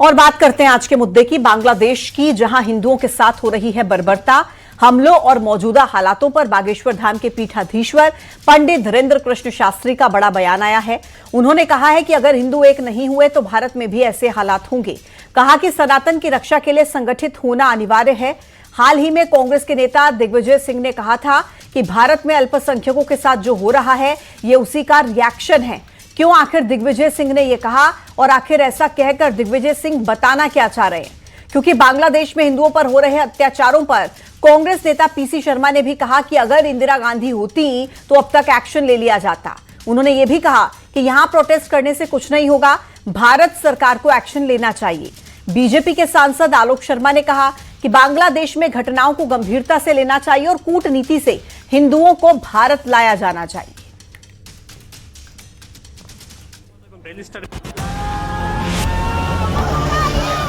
और बात करते हैं आज के मुद्दे की, बांग्लादेश की, जहां हिंदुओं के साथ हो रही है बर्बरता। हमलों और मौजूदा हालातों पर बागेश्वर धाम के पीठाधीश्वर पंडित धीरेन्द्र कृष्ण शास्त्री का बड़ा बयान आया है। उन्होंने कहा है कि अगर हिंदू एक नहीं हुए तो भारत में भी ऐसे हालात होंगे। कहा कि सनातन की रक्षा के लिए संगठित होना अनिवार्य है। हाल ही में कांग्रेस के नेता दिग्विजय सिंह ने कहा था कि भारत में अल्पसंख्यकों के साथ जो हो रहा है ये उसी का रिएक्शन है। क्यों आखिर दिग्विजय सिंह ने यह कहा और आखिर ऐसा कहकर दिग्विजय सिंह बताना क्या चाह रहे हैं? क्योंकि बांग्लादेश में हिंदुओं पर हो रहे अत्याचारों पर कांग्रेस नेता पीसी शर्मा ने भी कहा कि अगर इंदिरा गांधी होती तो अब तक एक्शन ले लिया जाता। उन्होंने यह भी कहा कि यहां प्रोटेस्ट करने से कुछ नहीं होगा, भारत सरकार को एक्शन लेना चाहिए। बीजेपी के सांसद आलोक शर्मा ने कहा कि बांग्लादेश में घटनाओं को गंभीरता से लेना चाहिए और कूटनीति से हिंदुओं को भारत लाया जाना चाहिए।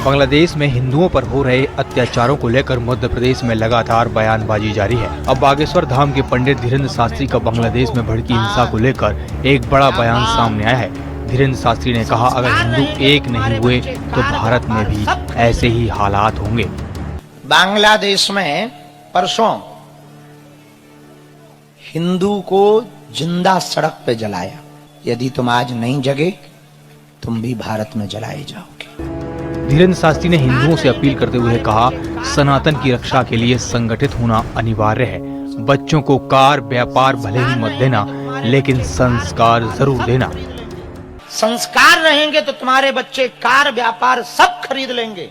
बांग्लादेश में हिंदुओं पर हो रहे अत्याचारों को लेकर मध्य प्रदेश में लगातार बयानबाजी जारी है। अब बागेश्वर धाम के पंडित धीरेन्द्र शास्त्री का बांग्लादेश में भड़की हिंसा को लेकर एक बड़ा बयान सामने आया है। धीरेन्द्र शास्त्री ने कहा, अगर हिंदू एक नहीं हुए तो भारत में भी ऐसे ही हालात होंगे। बांग्लादेश में परसों हिंदू को जिंदा सड़क पे जलाया। यदि तुम आज नहीं जगे तुम भी भारत में जलाए जाओगे। धीरेन्द्र शास्त्री ने हिंदुओं से अपील करते हुए कहा, सनातन की रक्षा के लिए संगठित होना अनिवार्य है। बच्चों को कार व्यापार भले ही मत देना, लेकिन संस्कार जरूर देना। संस्कार रहेंगे तो तुम्हारे बच्चे कार व्यापार सब खरीद लेंगे,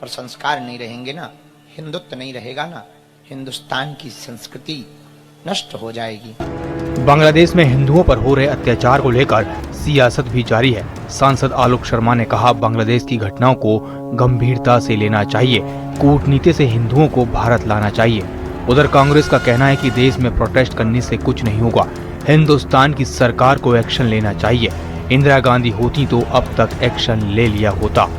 पर संस्कार नहीं रहेंगे ना, हिंदुत्व नहीं रहेगा ना, हिंदुस्तान की संस्कृति नष्ट हो जाएगी। बांग्लादेश में हिंदुओं पर हो रहे अत्याचार को लेकर सियासत भी जारी है। सांसद आलोक शर्मा ने कहा, बांग्लादेश की घटनाओं को गंभीरता से लेना चाहिए, कूटनीति से हिंदुओं को भारत लाना चाहिए। उधर कांग्रेस का कहना है कि देश में प्रोटेस्ट करने से कुछ नहीं होगा, हिंदुस्तान की सरकार को एक्शन लेना चाहिए। इंदिरा गांधी होती तो अब तक एक्शन ले लिया होता।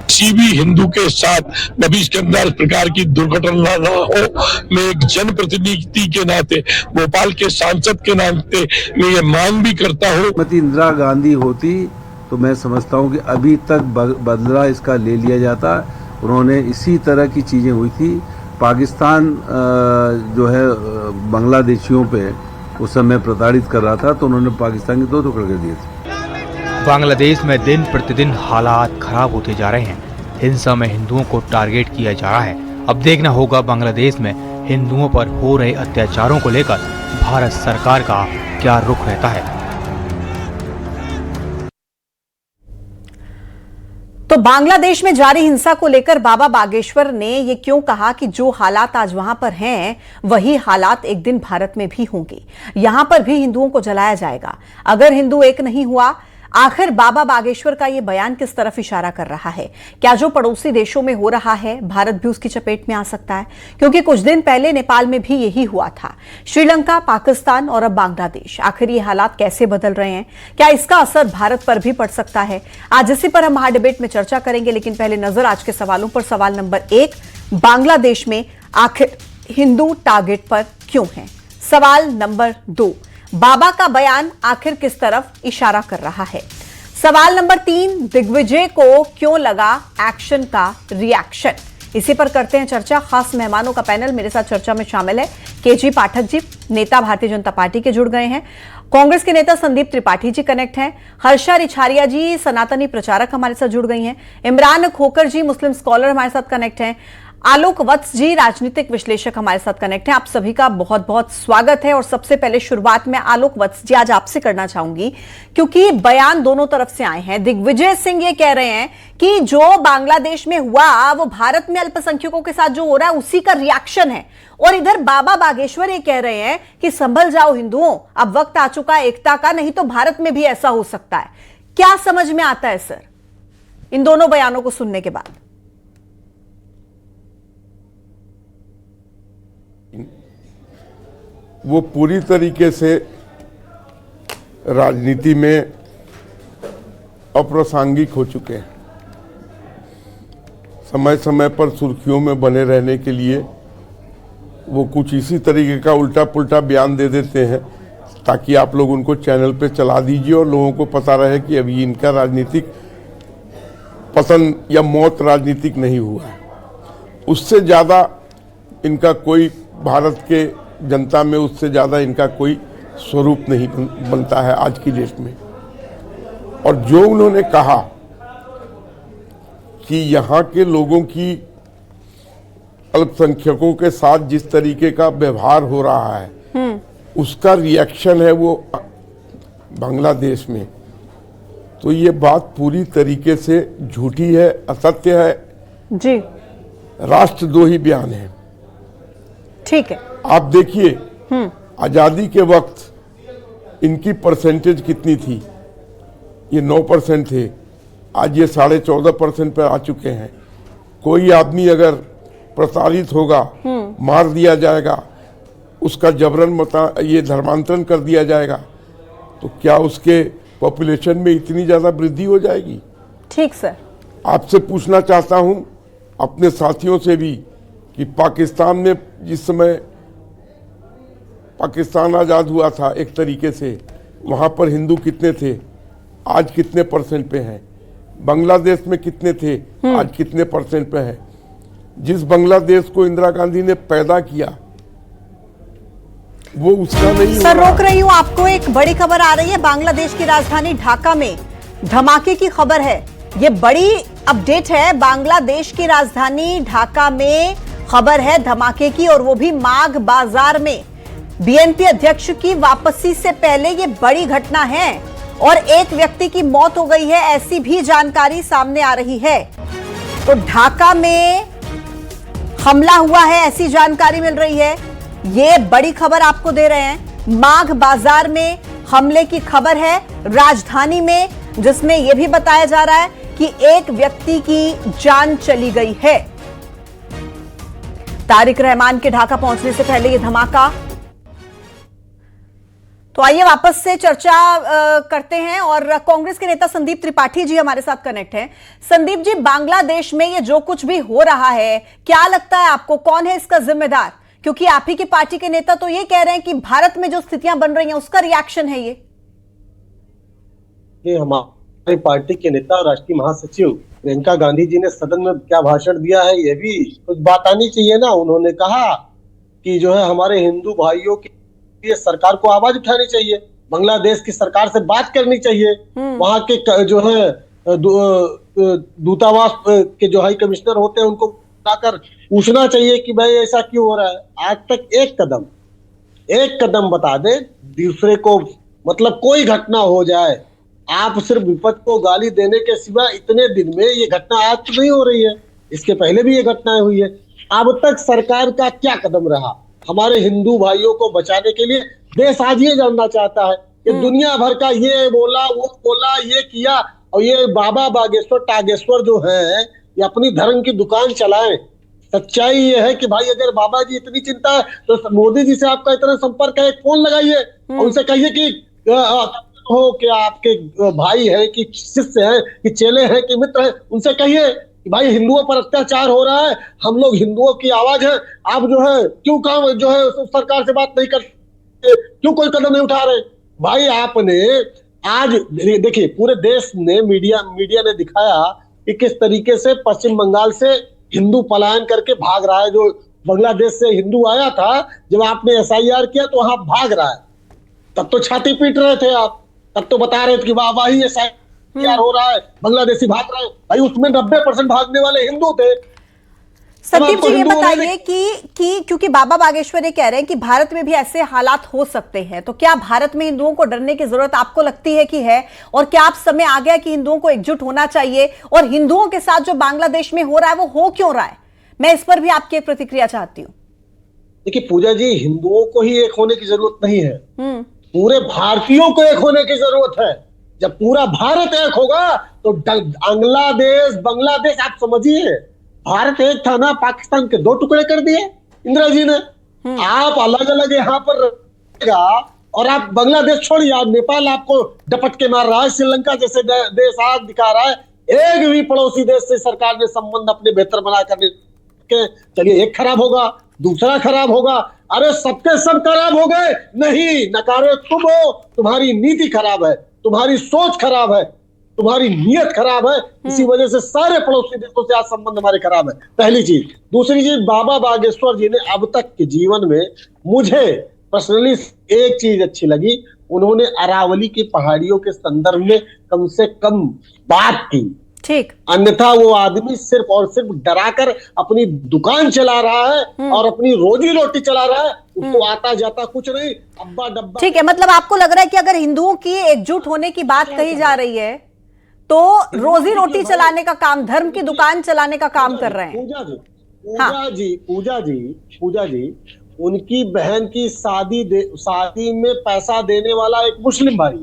किसी भी हिंदू के साथ भविष्य के अंदर इस प्रकार की दुर्घटना न हो। मैं एक जनप्रतिनिधि के नाते, भोपाल के सांसद के नाते मैं ये मांग भी करता हूँ। इंदिरा गांधी होती तो मैं समझता हूँ कि अभी तक बदला इसका ले लिया जाता। उन्होंने इसी तरह की चीजें हुई थी। पाकिस्तान जो है बांग्लादेशियों पे उस समय प्रताड़ित कर रहा था, तो उन्होंने पाकिस्तान के दो टुकड़े कर दिए थे। बांग्लादेश में दिन प्रतिदिन हालात खराब होते जा रहे हैं। हिंसा में हिंदुओं को टारगेट किया जा रहा है। अब देखना होगा बांग्लादेश में हिंदुओं पर हो रहे अत्याचारों को लेकर भारत सरकार का क्या रुख रहता है। तो बांग्लादेश में जारी हिंसा को लेकर बाबा बागेश्वर ने ये क्यों कहा कि जो हालात आज वहां पर हैं वही हालात एक दिन भारत में भी होंगे, यहां पर भी हिंदुओं को जलाया जाएगा अगर हिंदू एक नहीं हुआ। आखिर बाबा बागेश्वर का ये बयान किस तरफ इशारा कर रहा है? क्या जो पड़ोसी देशों में हो रहा है भारत भी उसकी चपेट में आ सकता है? क्योंकि कुछ दिन पहले नेपाल में भी यही हुआ था। श्रीलंका, पाकिस्तान और अब बांग्लादेश, आखिर ये हालात कैसे बदल रहे हैं? क्या इसका असर भारत पर भी पड़ सकता है? आज इसी पर हम महाडिबेट में चर्चा करेंगे, लेकिन पहले नजर आज के सवालों पर। सवाल नंबर 1, बांग्लादेश में आखिर हिंदू टारगेट पर क्यों है? सवाल नंबर 2, बाबा का बयान आखिर किस तरफ इशारा कर रहा है? सवाल नंबर 3, दिग्विजय को क्यों लगा एक्शन का रिएक्शन? इसी पर करते हैं चर्चा। खास मेहमानों का पैनल मेरे साथ चर्चा में शामिल है। केजी पाठक जी, नेता भारतीय जनता पार्टी के, जुड़ गए हैं। कांग्रेस के नेता संदीप त्रिपाठी जी कनेक्ट हैं। हर्षा रिछारिया जी, सनातनी प्रचारक, हमारे साथ जुड़ गई हैं। इमरान खोकर जी, मुस्लिम स्कॉलर, हमारे साथ कनेक्ट हैं। आलोक वत्स जी, राजनीतिक विश्लेषक, हमारे साथ कनेक्ट हैं। आप सभी का बहुत बहुत स्वागत है। और सबसे पहले शुरुआत में आलोक वत्स जी आज आपसे करना चाहूंगी, क्योंकि बयान दोनों तरफ से आए हैं। दिग्विजय सिंह ये कह रहे हैं कि जो बांग्लादेश में हुआ वो भारत में अल्पसंख्यकों के साथ जो हो रहा है उसी का रिएक्शन है, और इधर बाबा बागेश्वर ये कह रहे हैं कि संभल जाओ हिंदुओं, अब वक्त आ चुका है एकता का, नहीं तो भारत में भी ऐसा हो सकता है। क्या समझ में आता है सर इन दोनों बयानों को सुनने के बाद? वो पूरी तरीके से राजनीति में अप्रासंगिक हो चुके हैं। समय समय पर सुर्खियों में बने रहने के लिए वो कुछ इसी तरीके का उल्टा पुल्टा बयान दे देते हैं ताकि आप लोग उनको चैनल पे चला दीजिए और लोगों को पता रहे कि अभी इनका राजनीतिक पतन या मौत राजनीतिक नहीं हुआ है। उससे ज़्यादा इनका कोई भारत के जनता में उससे ज़्यादा इनका कोई स्वरूप नहीं बनता है आज की डेट में। और जो उन्होंने कहा कि यहाँ के लोगों की अल्पसंख्यकों के साथ जिस तरीके का व्यवहार हो रहा है उसका रिएक्शन है वो बांग्लादेश में, तो ये बात पूरी तरीके से झूठी है, असत्य है जी। राष्ट्रद्रोही बयान है। ठीक है, आप देखिए आजादी के वक्त इनकी परसेंटेज कितनी थी, ये 9% थे, आज ये 14.5% पर आ चुके हैं। कोई आदमी अगर प्रताड़ित होगा, मार दिया जाएगा, उसका जबरन ये धर्मांतरण कर दिया जाएगा, तो क्या उसके पॉपुलेशन में इतनी ज्यादा वृद्धि हो जाएगी? ठीक सर। आपसे पूछना चाहता हूं, अपने साथियों से भी, कि पाकिस्तान में जिस समय पाकिस्तान आजाद हुआ था एक तरीके से, वहां पर हिंदू कितने थे, आज कितने परसेंट पे हैं? बांग्लादेश में कितने थे, आज कितने परसेंट पे हैं? जिस बांग्लादेश को इंदिरा गांधी ने पैदा किया वो उसका नहीं। सर रोक रही हूं आपको, एक बड़ी खबर आ रही है। बांग्लादेश की राजधानी ढाका में धमाके की खबर है, ये बड़ी अपडेट है। बांग्लादेश की राजधानी ढाका में खबर है धमाके की, और वो भी माघ बाजार में। बीएनपी अध्यक्ष की वापसी से पहले ये बड़ी घटना है और एक व्यक्ति की मौत हो गई है, ऐसी भी जानकारी सामने आ रही है। तो ढाका में हमला हुआ है ऐसी जानकारी मिल रही है, ये बड़ी खबर आपको दे रहे हैं। माघ बाजार में हमले की खबर है राजधानी में, जिसमें यह भी बताया जा रहा है कि एक व्यक्ति की जान चली गई है। तारिक रहमान के ढाका पहुंचने से पहले यह धमाका। तो आइए वापस से चर्चा करते हैं, और कांग्रेस के नेता संदीप त्रिपाठी जी हमारे साथ कनेक्ट हैं। संदीप जी, बांग्लादेश में ये जो कुछ भी हो रहा है, क्या लगता है आपको, कौन है इसका जिम्मेदार? क्योंकि आप ही की पार्टी के नेता तो ये कह रहे हैं कि भारत में जो स्थितियां बन रही हैं उसका रिएक्शन है ये हमारी पार्टी के नेता और राष्ट्रीय महासचिव प्रियंका गांधी जी ने सदन में क्या भाषण दिया है, ये भी कुछ बात आनी चाहिए ना। उन्होंने कहा कि जो है हमारे हिंदू भाइयों की ये सरकार को आवाज उठानी चाहिए, बांग्लादेश की सरकार से बात करनी चाहिए, वहां के जो है दूतावास के जो हाई कमिश्नर होते हैं उनको बुलाकर पूछना चाहिए कि भाई ऐसा क्यों हो रहा है। आज तक एक कदम बता दे दूसरे को, मतलब कोई घटना हो जाए, आप सिर्फ विपक्ष को गाली देने के सिवा इतने दिन में ये घटना आज तो नहीं हो रही है, इसके पहले भी ये घटनाएं हुई है। अब तक सरकार का क्या कदम रहा हमारे हिंदू भाइयों को बचाने के लिए? देश आज ये जानना चाहता है कि दुनिया भर का ये बोला वो बोला ये किया, और ये बाबा बागेश्वर टागेश्वर जो है ये अपनी धर्म की दुकान चलाएं। सच्चाई ये है कि भाई अगर बाबा जी इतनी चिंता है तो मोदी जी से आपका इतना संपर्क है, एक फोन लगाइए और उनसे कहिए कि हो कि आपके भाई है कि शिष्य है कि चेले हैं कि मित्र है, उनसे कहिए कि भाई हिंदुओं पर अत्याचार हो रहा है, हम लोग हिंदुओं की आवाज है, आप जो है क्यों काम जो है सरकार से बात नहीं करते, क्यों कोई कदम नहीं उठा रहे? भाई आपने आज देखिए पूरे देश ने मीडिया ने दिखाया कि किस तरीके से पश्चिम बंगाल से हिंदू पलायन करके भाग रहा है। जो बांग्लादेश से हिंदू आया था, जब आपने SIR किया तो वहां भाग रहा है, तब तो छाती पीट रहे थे आप, तब तो बता रहे थे कि वाह वाह ही SIR हो रहा है, बांग्लादेशी भाग रहे हैं। भाई उसमें 90% भागने वाले हिंदू थे। संदीप जी ये बताइए कि क्योंकि बाबा बागेश्वर ये कह रहे हैं कि भारत में भी ऐसे हालात हो सकते हैं, तो क्या भारत में हिंदुओं को डरने की जरूरत आपको लगती है कि है, और क्या आप समय आ गया कि हिंदुओं को एकजुट होना चाहिए, और हिंदुओं के साथ जो बांग्लादेश में हो रहा है वो हो क्यों रहा है? मैं इस पर भी आपकी एक प्रतिक्रिया चाहती हूँ। देखिए पूजा जी, हिंदुओं को ही एक होने की जरूरत नहीं है, पूरे भारतीयों को एक होने की जरूरत है। जब पूरा भारत एक होगा तो बांग्लादेश आप समझिए, भारत एक था ना, पाकिस्तान के 2 टुकड़े कर दिए इंदिरा जी ने। आप अलग अलग यहाँ पर रहेगा और आप बांग्लादेश छोड़िए, आप नेपाल आपको डपट के मार रहा है, श्रीलंका जैसे देश आज दिखा रहा है। एक भी पड़ोसी देश से सरकार ने संबंध अपने बेहतर बना कर चलिए, एक खराब होगा, दूसरा खराब होगा, अरे सबके सब खराब हो गए। नहीं, नकारे तुम हो, तुम्हारी नीति खराब है, तुम्हारी सोच खराब है। तुम्हारी नीयत खराब है, इसी वजह से सारे पड़ोसी देशों से आज संबंध हमारे खराब है। पहली चीज। दूसरी चीज, बाबा बागेश्वर जी ने अब तक के जीवन में मुझे पर्सनली एक चीज अच्छी लगी, उन्होंने अरावली की पहाड़ियों के संदर्भ में कम से कम बात की। ठीक। अन्यथा वो आदमी सिर्फ और सिर्फ डराकर अपनी दुकान चला रहा है और अपनी रोजी रोटी चला रहा है, उसको आता जाता कुछ नहीं, अब्बा डब्बा। ठीक है, मतलब आपको लग रहा है कि अगर हिंदुओं की एकजुट होने की बात कही जा रही है तो रोजी रोटी चलाने का काम, धर्म की दुकान चलाने का काम कर रहे हैं। पूजा जी, उनकी बहन की शादी में पैसा देने वाला एक मुस्लिम भाई,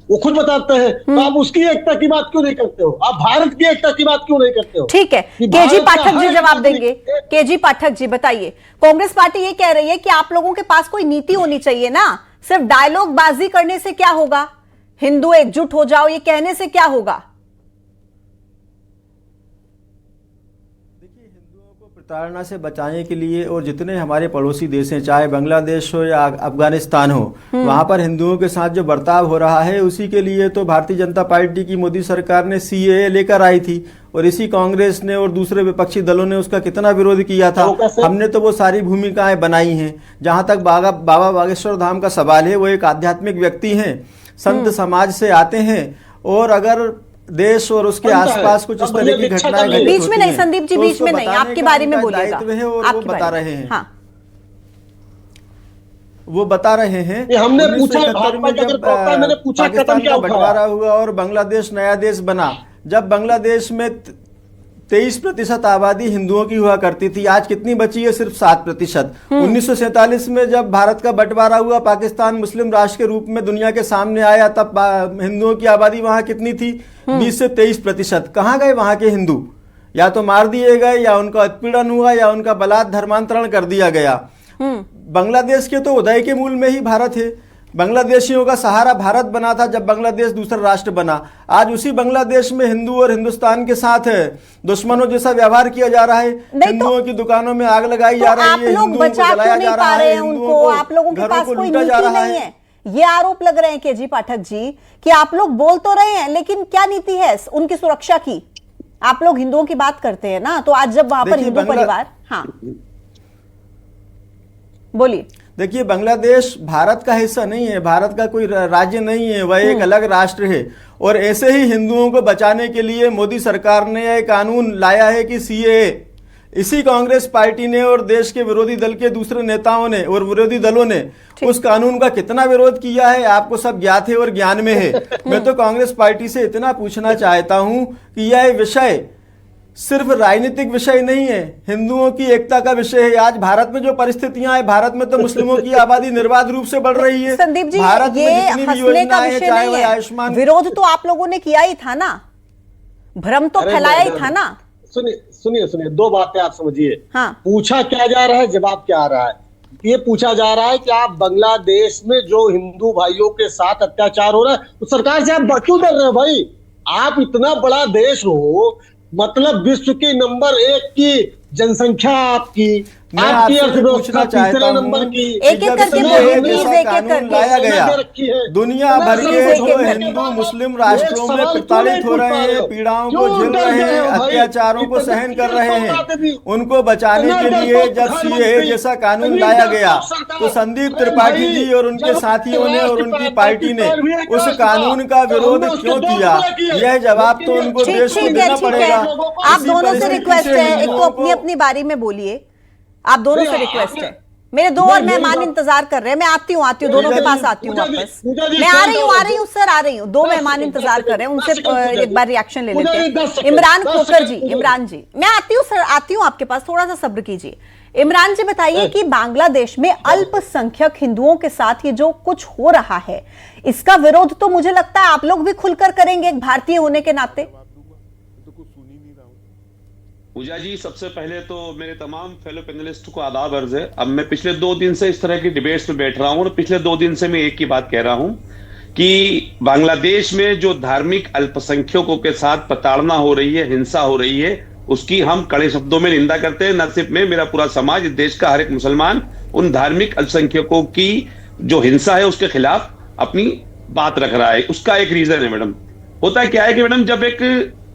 वो खुद बताते हैं। तो आप उसकी एकता की बात क्यों नहीं करते हो? आप भारत की एकता की बात क्यों नहीं करते हो? ठीक है, केजी पाठक जी जवाब देंगे। केजी पाठक जी बताइए, कांग्रेस पार्टी ये कह रही है कि आप लोगों के पास कोई नीति होनी चाहिए ना, सिर्फ डायलॉग बाजी करने से क्या होगा, हिंदू एकजुट हो जाओ ये कहने से क्या होगा? प्रताड़ना से बचाने के लिए और जितने हमारे पड़ोसी देश हैं, चाहे बांग्लादेश हो या अफगानिस्तान हो, वहां पर हिंदुओं के साथ जो बर्ताव हो रहा है, उसी के लिए तो भारतीय जनता पार्टी की मोदी सरकार ने सीएए लेकर आई थी और इसी कांग्रेस ने और दूसरे विपक्षी दलों ने उसका कितना विरोध किया था। हमने तो वो सारी भूमिकाएं बनाई हैं। जहां तक बाबा बागेश्वर धाम का सवाल है, वो एक आध्यात्मिक व्यक्ति हैं, संत समाज से आते हैं, और अगर देश और उसके आसपास कुछ इस तरह की घटनाएं घटित बीच में नहीं, होती संदीप जी तो बीच में नहीं, आपके बारे में बोलिएगा। वो बता रहे हैं। हाँ। वो बता रहे हैं हमने पूछा, मैंने पूछा पाकिस्तान का बंटवारा हुआ और बांग्लादेश नया देश बना। जब बांग्लादेश में 23% आबादी हिंदुओं की हुआ करती थी, आज कितनी बची है? सिर्फ 7%। 1947 में जब भारत का बंटवारा हुआ, पाकिस्तान मुस्लिम राष्ट्र के रूप में दुनिया के सामने आया, तब हिंदुओं की आबादी वहां कितनी थी? 20 से 23%। कहाँ गए वहां के हिंदू? या तो मार दिए गए, या उनका उत्पीड़न हुआ, या उनका बलात् धर्मांतरण कर दिया गया। बांग्लादेश के तो उदय के मूल में ही भारत है। बांग्लादेशियों का सहारा भारत बना था जब बांग्लादेश दूसरा राष्ट्र बना। आज उसी बांग्लादेश में हिंदू और हिंदुस्तान के साथ दुश्मनों जैसा व्यवहार किया जा रहा है। हिंदुओं की दुकानों में आग लगाई जा रही है, हिंदुओं को जलाया जा रहा है, उनको आप लोगों के पास कोई नीति नहीं है। ये आरोप लग रहे हैं केजी पाठक जी कि आप लोग बोल तो रहे हैं, लेकिन क्या नीति है उनकी सुरक्षा की? आप लोग हिंदुओं की बात करते हैं ना, तो आज जब वहां पर हिंदू परिवार, हाँ बोलिए। देखिए, बांग्लादेश भारत का हिस्सा नहीं है, भारत का कोई राज्य नहीं है, वह एक अलग राष्ट्र है। और ऐसे ही हिंदुओं को बचाने के लिए मोदी सरकार ने यह कानून लाया है कि सीएए। इसी कांग्रेस पार्टी ने और देश के विरोधी दल के दूसरे नेताओं ने और विरोधी दलों ने उस कानून का कितना विरोध किया है, आपको सब ज्ञात है और ज्ञान में है। मैं तो कांग्रेस पार्टी से इतना पूछना चाहता हूं कि यह विषय सिर्फ राजनीतिक विषय नहीं है, हिंदुओं की एकता का विषय है। आज भारत में जो परिस्थितियां हैं, भारत में तो मुस्लिमों की आबादी निर्बाध रूप से बढ़ रही है। संदीप जी, भारत ये हंसने का विषय नहीं है। आयुष्मान, विरोध तो आप लोगों ने किया ही था ना, भ्रम तो फैलाया ही था ना। सुनिए, दो बातें आप समझिए। हाँ। पूछा क्या जा रहा है, जवाब क्या आ रहा है? ये पूछा जा रहा है कि आप बांग्लादेश में जो हिंदू भाइयों के साथ अत्याचार हो रहा है, तो सरकार से आप क्यों डर रहे हैं भाई? आप इतना बड़ा देश हो, मतलब विश्व की नंबर 1 की जनसंख्या आपकी अर्थव्यवस्था तीसरे नंबर की, एक एक करके लाया गया। दुनिया भर के जो हिंदू मुस्लिम राष्ट्रों में प्रताड़ित हो रहे हैं, पीड़ाओं को झेल रहे हैं, अत्याचारों को सहन कर रहे हैं, उनको बचाने के लिए जब सीएए जैसा कानून लाया गया, तो संदीप त्रिपाठी जी और उनके साथियों ने और उनकी पार्टी ने उस कानून का विरोध क्यों किया? यह जवाब तो उनको देश को देना पड़ेगा। आप दोनों से रिक्वेस्ट है, एक तो अपनी अपनी बारी में बोलिए। आप दोनों से रिक्वेस्ट है, मेरे दो और मेहमान इंतजार कर रहे हैं। मैं आती हूँ दोनों के पास आती हूँ वापस। मैं आ रही हूँ सर, आ रही हूँ। दो मेहमान इंतजार कर रहे हैं, उनसे एक बार रिएक्शन ले लेते हैं। इमरान खोकर जी, इमरान जी मैं आती हूँ सर, आती हूँ आपके पास, थोड़ा सा सब्र कीजिए। इमरान जी बताइए कि बांग्लादेश में अल्पसंख्यक हिंदुओं के साथ ये जो कुछ हो रहा है, इसका विरोध तो मुझे लगता है आप लोग भी खुलकर करेंगे एक भारतीय होने के नाते। पूजा जी, सबसे पहले तो मेरे तमाम फेलो पैनलिस्ट को आदाब अर्ज है। अब मैं पिछले 2 दिन से इस तरह की डिबेट्स में बैठ रहा हूं और पिछले 2 दिन से मैं एक ही बात कह रहा हूं कि बांग्लादेश में जो धार्मिक अल्पसंख्यकों के साथ प्रताड़ना हो रही है, हिंसा हो रही है, उसकी हम कड़े शब्दों में निंदा करते हैं। न सिर्फ मैं, मेरा पूरा समाज, देश का हर एक मुसलमान उन धार्मिक अल्पसंख्यकों की जो हिंसा है उसके खिलाफ अपनी बात रख रहा है। उसका एक रीजन है मैडम, होता क्या है कि मैडम, जब एक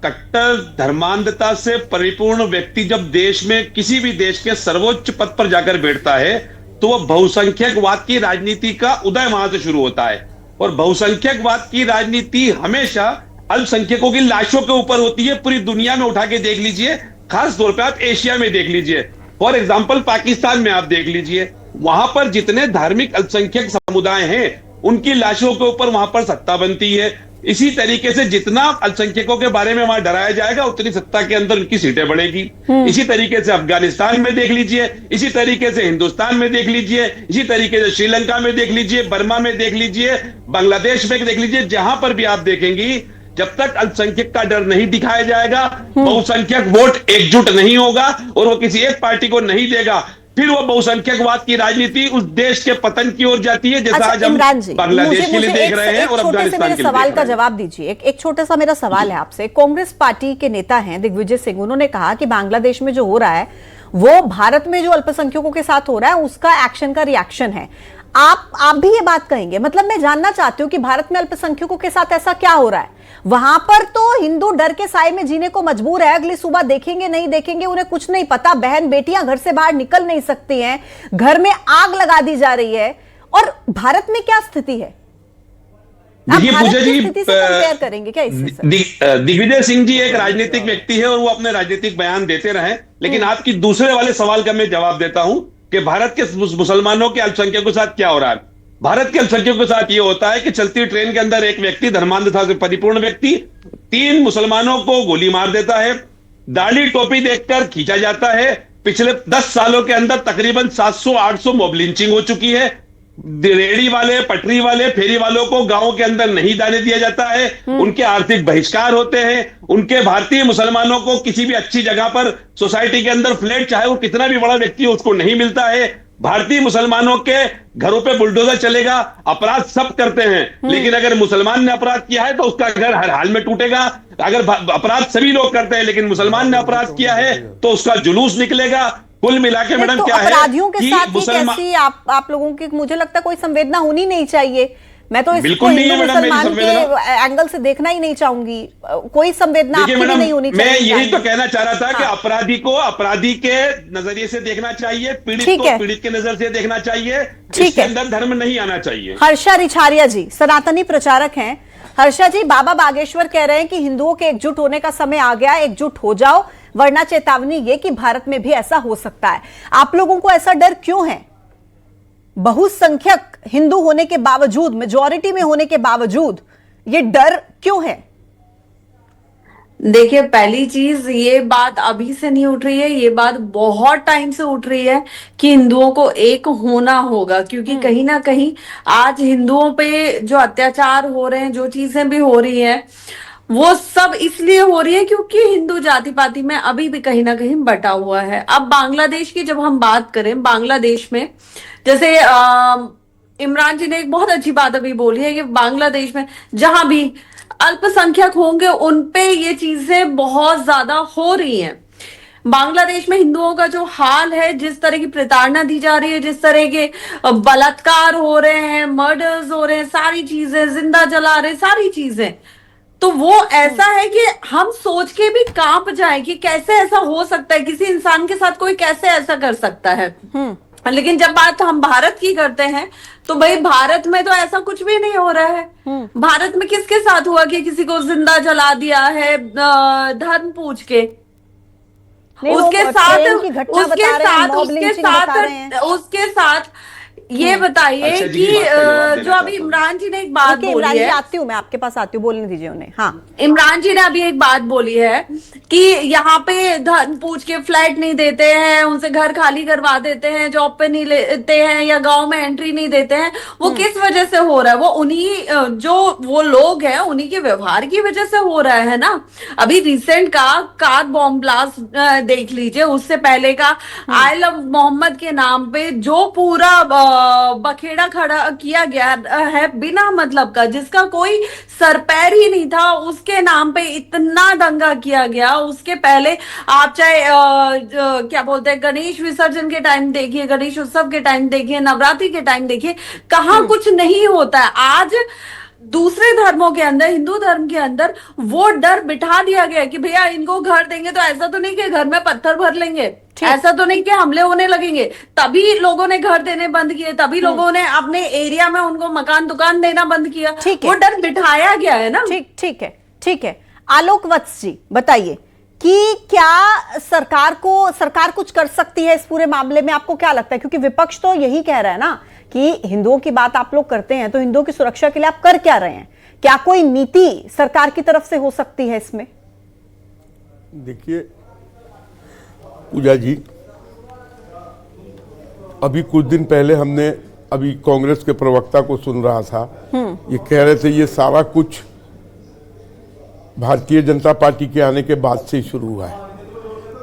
कट्टर धर्मांधता से परिपूर्ण व्यक्ति जब देश में किसी भी देश के सर्वोच्च पद पर जाकर बैठता है, तो वह बहुसंख्यकवाद की राजनीति का उदय वहां से शुरू होता है। और बहुसंख्यकवाद की राजनीति हमेशा अल्पसंख्यकों की लाशों के ऊपर होती है। पूरी दुनिया में उठा के देख लीजिए, खास तौर पे आप एशिया में देख लीजिए, फॉर एग्जाम्पल पाकिस्तान में आप देख लीजिए, वहां पर जितने धार्मिक अल्पसंख्यक समुदाय हैं उनकी लाशों के ऊपर वहां पर सत्ता बनती है। इसी तरीके से जितना अल्पसंख्यकों के बारे में वहां डराया जाएगा, उतनी सत्ता के अंदर उनकी सीटें बढ़ेगी। इसी तरीके से अफगानिस्तान में देख लीजिए, इसी तरीके से हिंदुस्तान में देख लीजिए, इसी तरीके से श्रीलंका में देख लीजिए, बर्मा में देख लीजिए, बांग्लादेश में देख लीजिए, जहां पर भी आप देखेंगी, जब तक अल्पसंख्यक का डर नहीं दिखाया जाएगा, बहुसंख्यक वोट एकजुट नहीं होगा और वो किसी एक पार्टी को नहीं देगा, फिर वो बहुसंख्यकवाद की राजनीति उस देश के पतन की ओर जाती है, जैसा आज हम बांग्लादेश के लिए देख रहे हैं और अफगानिस्तान के लिए। सवाल का जवाब दीजिए। एक छोटा सा मेरा सवाल है आपसे। कांग्रेस पार्टी के नेता हैं दिग्विजय सिंह, उन्होंने कहा कि बांग्लादेश में जो हो रहा है वो भारत में जो अल्पसंख्यकों के साथ हो रहा है उसका एक्शन का रिएक्शन है। आप भी ये बात कहेंगे? मतलब मैं जानना चाहती हूँ कि भारत में अल्पसंख्यकों के साथ ऐसा क्या हो रहा है। वहां पर तो हिंदू डर के साए में जीने को मजबूर है। अगली सुबह देखेंगे नहीं देखेंगे, उन्हें कुछ नहीं पता। बहन बेटियां घर से बाहर निकल नहीं सकती हैं, घर में आग लगा दी जा रही है। और भारत में क्या स्थिति है? आप भारत की स्थिति से कंपेयर करेंगे क्या इससे? दिग्विजय सिंह जी एक राजनीतिक व्यक्ति है और वो अपने राजनीतिक बयान देते रहे, लेकिन आपकी दूसरे वाले सवाल का मैं जवाब देता हूं कि भारत के मुसलमानों के अल्पसंख्यकों के साथ क्या हो रहा है। भारत के अल्पसंख्यकों के साथ यह होता है कि चलती ट्रेन के अंदर एक व्यक्ति, धर्मांधता से परिपूर्ण व्यक्ति, 3 मुसलमानों को गोली मार देता है, दाढ़ी टोपी देखकर खींचा जाता है। पिछले 10 सालों के अंदर तकरीबन 700-800 मॉब लिंचिंग हो चुकी है। रेहड़ी वाले, पटरी वाले, फेरी वालों को गांवों के अंदर नहीं जाने दिया जाता है, उनके आर्थिक बहिष्कार होते हैं। उनके भारतीय मुसलमानों को किसी भी अच्छी जगह पर सोसाइटी के अंदर फ्लैट, चाहे वो कितना भी बड़ा व्यक्ति हो, उसको नहीं मिलता है। भारतीय मुसलमानों के घरों पे बुलडोजर चलेगा। अपराध सब करते हैं, लेकिन अगर मुसलमान ने अपराध किया है तो उसका घर हर हाल में टूटेगा। अगर अपराध सभी लोग करते हैं लेकिन मुसलमान ने अपराध किया है तो उसका जुलूस निकलेगा। कुल मिला के मैडम क्या है, अपराधियों के साथ कैसी आप लोगों की, मुझे लगता है कोई संवेदना होनी नहीं चाहिए। मैं तो इसको हिंदू मुसलमान के एंगल से देखना ही नहीं चाहूंगी। कोई संवेदना आपकी भी नहीं होनी चाहिए। मैं यही तो कहना चाह रहा था कि अपराधी को अपराधी के नजरिए से देखना चाहिए, पीड़ित को पीड़ित के नजर से देखना चाहिए। इसके अंदर धर्म नहीं आना चाहिए। हर्षा रिछारिया जी सनातनी प्रचारक हैं। हर्षा जी, बाबा बागेश्वर कह रहे हैं कि हिंदुओं के एकजुट होने का समय आ गया, एकजुट हो जाओ, वरना चेतावनी ये कि भारत में भी ऐसा हो सकता है। आप लोगों को ऐसा डर क्यों है? बहुसंख्यक हिंदू होने के बावजूद, मेजॉरिटी में होने के बावजूद ये डर क्यों है? देखिए, पहली चीज, ये बात अभी से नहीं उठ रही है, ये बात बहुत टाइम से उठ रही है कि हिंदुओं को एक होना होगा। क्योंकि कहीं ना कहीं आज हिंदुओं पे जो अत्याचार हो रहे हैं, जो चीजें भी हो रही हैं, वो सब इसलिए हो रही है क्योंकि हिंदू जाति पाति में अभी भी कहीं ना कहीं बटा हुआ है। अब बांग्लादेश की जब हम बात करें, बांग्लादेश में जैसे इमरान जी ने एक बहुत अच्छी बात अभी बोली है कि बांग्लादेश में जहां भी अल्पसंख्यक होंगे उन पे ये चीजें बहुत ज्यादा हो रही हैं। बांग्लादेश में हिंदुओं का जो हाल है, जिस तरह की प्रताड़ना दी जा रही है, जिस तरह के बलात्कार हो रहे हैं, मर्डर्स हो रहे हैं, सारी चीजें, जिंदा जला रहे, सारी चीजें, तो वो ऐसा है कि हम सोच के भी कांप जाए कि कैसे ऐसा हो सकता है, किसी इंसान के साथ कोई कैसे ऐसा कर सकता है। लेकिन जब बात हम भारत की करते हैं तो भाई भारत में तो ऐसा कुछ भी नहीं हो रहा है। भारत में किसके साथ हुआ कि किसी को जिंदा जला दिया है धर्म पूछ के? उसके साथ ये बताइए कि जो अभी इमरान जी ने एक बात बोली है, आती हूँ मैं आपके पास, आती हूँ, बोलने दीजिए उन्हें। हाँ, इमरान जी ने अभी एक बात बोली है कि यहाँ पे धर्म पूछ के फ्लैट नहीं देते हैं, उनसे घर खाली करवा देते हैं, जॉब पे नहीं लेते हैं या गांव में एंट्री नहीं देते हैं। वो किस वजह से हो रहा है? वो उन्हीं जो वो लोग हैं उन्हीं के व्यवहार की वजह से हो रहा है ना। अभी रिसेंट का कार बॉम्ब ब्लास्ट देख लीजिए, उससे पहले का आई लव मोहम्मद के नाम पे जो पूरा बखेड़ा खड़ा किया गया है बिना मतलब का, जिसका कोई सरपैर ही नहीं था, उसके नाम पे इतना दंगा किया गया। उसके पहले आप चाहे क्या बोलते हैं, गणेश विसर्जन के टाइम देखिए, गणेश उत्सव के टाइम देखिए, नवरात्रि के टाइम देखिए, कहाँ कुछ नहीं होता है। आज दूसरे धर्मों के अंदर, हिंदू धर्म के अंदर वो डर बिठा दिया गया कि भैया इनको घर देंगे तो ऐसा तो नहीं कि घर में पत्थर भर लेंगे, ऐसा तो नहीं कि हमले होने लगेंगे। तभी लोगों ने घर देने बंद किए, तभी लोगों ने अपने एरिया में उनको मकान दुकान देना बंद किया। वो डर बिठाया गया है ना। ठीक है। आलोक वत्स जी बताइए कि क्या सरकार कुछ कर सकती है इस पूरे मामले में, आपको क्या लगता है? क्योंकि विपक्ष तो यही कह रहा है ना कि हिंदुओं की बात आप लोग करते हैं, तो हिंदुओं की सुरक्षा के लिए आप कर क्या रहे हैं? क्या कोई नीति सरकार की तरफ से हो सकती है इसमें? देखिए पूजा जी, अभी कुछ दिन पहले हमने अभी कांग्रेस के प्रवक्ता को सुन रहा था, ये कह रहे थे ये सारा कुछ भारतीय जनता पार्टी के आने के बाद से ही शुरू हुआ है।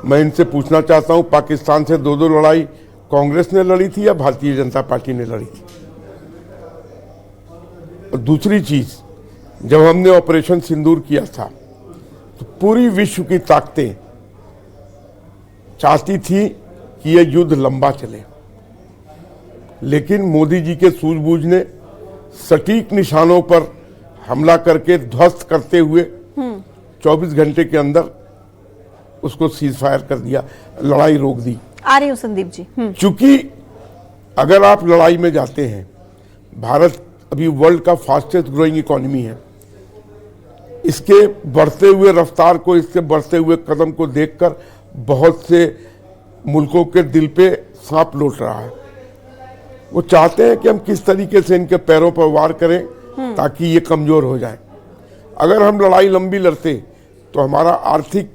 मैं इनसे पूछना चाहता हूं, पाकिस्तान से दो लड़ाई कांग्रेस ने लड़ी थी या भारतीय जनता पार्टी ने लड़ी थी? और दूसरी चीज, जब हमने ऑपरेशन सिंदूर किया था तो पूरी विश्व की ताकतें चाहती थी कि यह युद्ध लंबा चले, लेकिन मोदी जी के सूझबूझ ने सटीक निशानों पर हमला करके ध्वस्त करते हुए 24 घंटे के अंदर उसको सीज फायर कर दिया, लड़ाई रोक दी। आ रही हूं संदीप जी। चूंकि अगर आप लड़ाई में जाते हैं, भारत अभी वर्ल्ड का फास्टेस्ट ग्रोइंग इकोनॉमी है, इसके बढ़ते हुए रफ्तार को, इसके बढ़ते हुए कदम को देखकर बहुत से मुल्कों के दिल पे सांप लौट रहा है। वो चाहते हैं कि हम किस तरीके से इनके पैरों पर वार करें ताकि ये कमजोर हो जाए। अगर हम लड़ाई लंबी लड़ते तो हमारा आर्थिक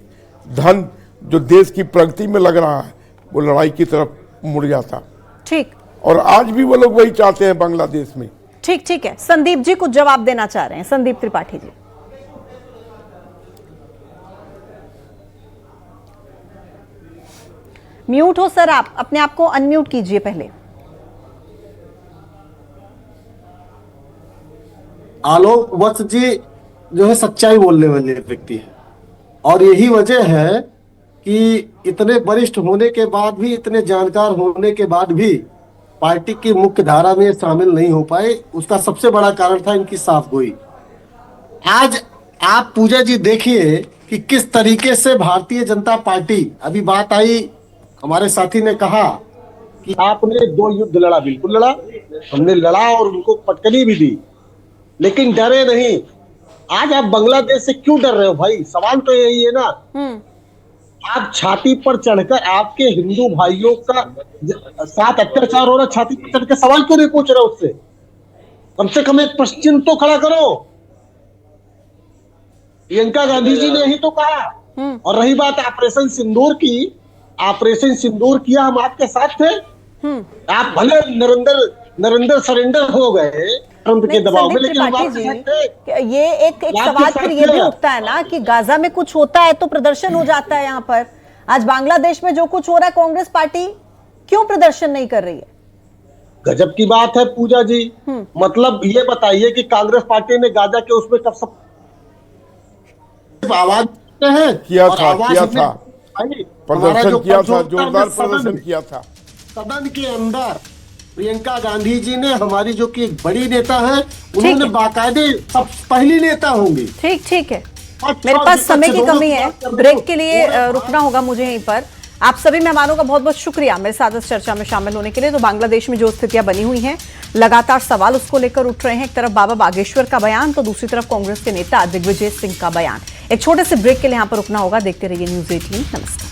धन जो देश की प्रगति में लग रहा है वो लड़ाई की तरफ मुड़ जाता। ठीक। और आज भी वो लोग वही चाहते हैं बांग्लादेश में। ठीक है। संदीप जी कुछ जवाब देना चाह रहे हैं, संदीप त्रिपाठी जी। म्यूट हो सर, आप अपने आप को अनम्यूट कीजिए पहले। आलोक वत्स जी जो है सच्चाई बोलने वाले व्यक्ति है, और यही वजह है कि इतने वरिष्ठ होने के बाद भी, इतने जानकार होने के बाद भी पार्टी की मुख्य धारा में शामिल नहीं हो पाए। उसका सबसे बड़ा कारण था इनकी साफगोई। आज आप पूजा जी देखिए कि किस तरीके से भारतीय जनता पार्टी, अभी बात आई, हमारे साथी ने कहा कि आपने 2 युद्ध लड़ा, बिल्कुल लड़ा, हमने लड़ा और उनको पटकनी भी दी, लेकिन डरे नहीं। आज आप बांग्लादेश से क्यों डर रहे हो भाई? सवाल तो यही है ना। आप छाती पर चढ़कर, आपके हिंदू भाइयों का साथ अत्याचार हो रहा, छाती पर चढ़कर सवाल क्यों नहीं पूछ रहे उससे? कम से कम एक प्रश्न चिन्ह तो खड़ा करो। प्रियंका गांधी जी ने ही तो कहा। और रही बात ऑपरेशन सिंदूर की, ऑपरेशन सिंदूर किया, हम आपके साथ थे। आप भले नरेंद्र सरेंडर हो गए ट्रंप के दबाव में, लेकिन हम आपके साथ थे। ये एक सवाल फिर ये भी उठता है ना कि गाजा में कुछ होता है तो प्रदर्शन हो जाता है। यहाँ पर आज बांग्लादेश में जो कुछ हो रहा है, कांग्रेस पार्टी क्यों प्रदर्शन नहीं कर रही है? गजब की बात है पूजा जी। मतलब ये बताइए कि कांग्रेस पार्टी ने गाजा के उसमें कब सब आवाज किया था प्रदर्शन किया था, जोरदार प्रदर्शन किया था। सदन के अंदर प्रियंका गांधी जी ने, हमारी जो कि एक बड़ी नेता है, उन्होंने बाकायदे सब पहली नेता होंगी। ठीक है। मेरे पास समय की कमी है, ब्रेक के लिए रुकना होगा मुझे यहीं पर। आप सभी मेहमानों का बहुत बहुत शुक्रिया मेरे साथ इस चर्चा में शामिल होने के लिए। तो बांग्लादेश में जो स्थितियां बनी हुई हैं, लगातार सवाल उसको लेकर उठ रहे हैं। एक तरफ बाबा बागेश्वर का बयान तो दूसरी तरफ कांग्रेस के नेता दिग्विजय सिंह का बयान। एक छोटे से ब्रेक के लिए यहां पर रुकना होगा। देखते रहिए न्यूज़ 18। नमस्कार।